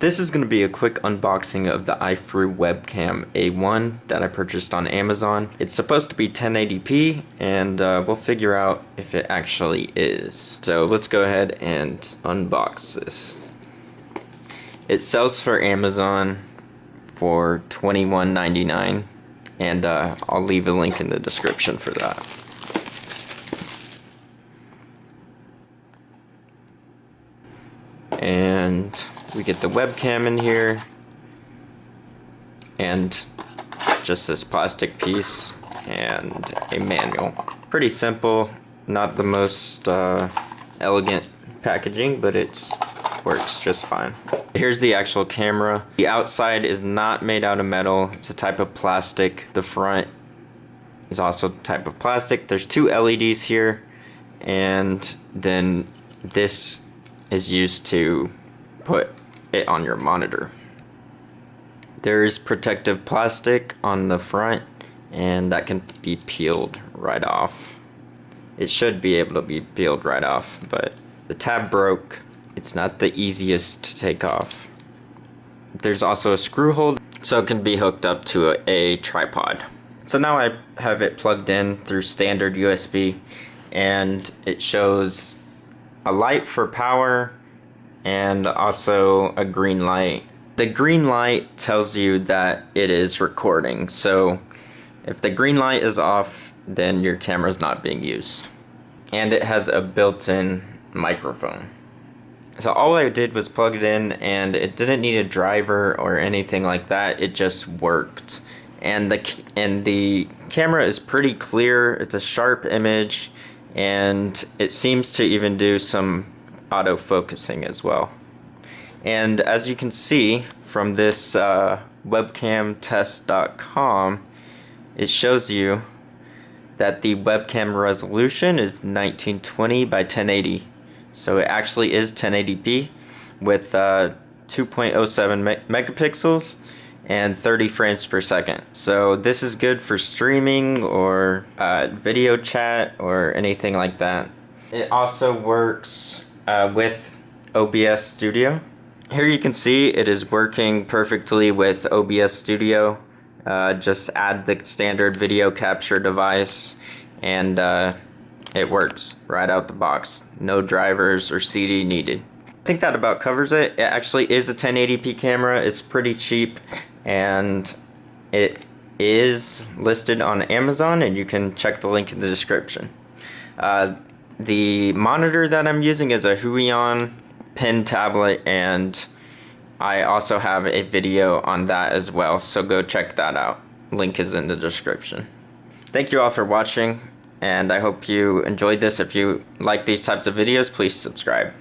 This is going to be a quick unboxing of the IFROO Webcam A1 that I purchased on Amazon. It's supposed to be 1080p, and we'll figure out if it actually is. So let's go ahead and unbox this. It sells for Amazon for $21.99, and I'll leave a link in the description for that. And we get the webcam in here, and just this plastic piece and a manual. Pretty simple, not the most elegant packaging, but it works just fine. Here's the actual camera. The outside is not made out of metal, it's a type of plastic. The front is also a type of plastic. There's two LEDs here, and then this is used to put it on your monitor. There's protective plastic on the front, and that can be peeled right off. It should be able to be peeled right off, but the tab broke. It's not the easiest to take off. There's also a screw hole, so it can be hooked up to a tripod. So now I have it plugged in through standard USB, and it shows a light for power and also a green light. The green light tells you that it is recording, so if the green light is off, then your camera's not being used. And it has a built-in microphone. So all I did was plug it in, and it didn't need a driver or anything like that. It just worked. And the camera is pretty clear. It's a sharp image, and it seems to even do some auto-focusing as well. And as you can see from this webcamtest.com, it shows you that the webcam resolution is 1920 by 1080. So it actually is 1080p with 2.07 megapixels and 30 frames per second. So this is good for streaming or video chat or anything like that. It also works with Obs Studio. Here you can see it is working perfectly with Obs Studio. Just add the standard video capture device, and it works right out the box. No drivers or CD needed. I think that about covers it. It actually is a 1080p camera. It's pretty cheap, and it is listed on Amazon, and you can check the link in the description. The monitor that I'm using is a Huion pen tablet, and I also have a video on that as well, so go check that out. Link is in the description. Thank you all for watching, and I hope you enjoyed this. If you like these types of videos, please subscribe.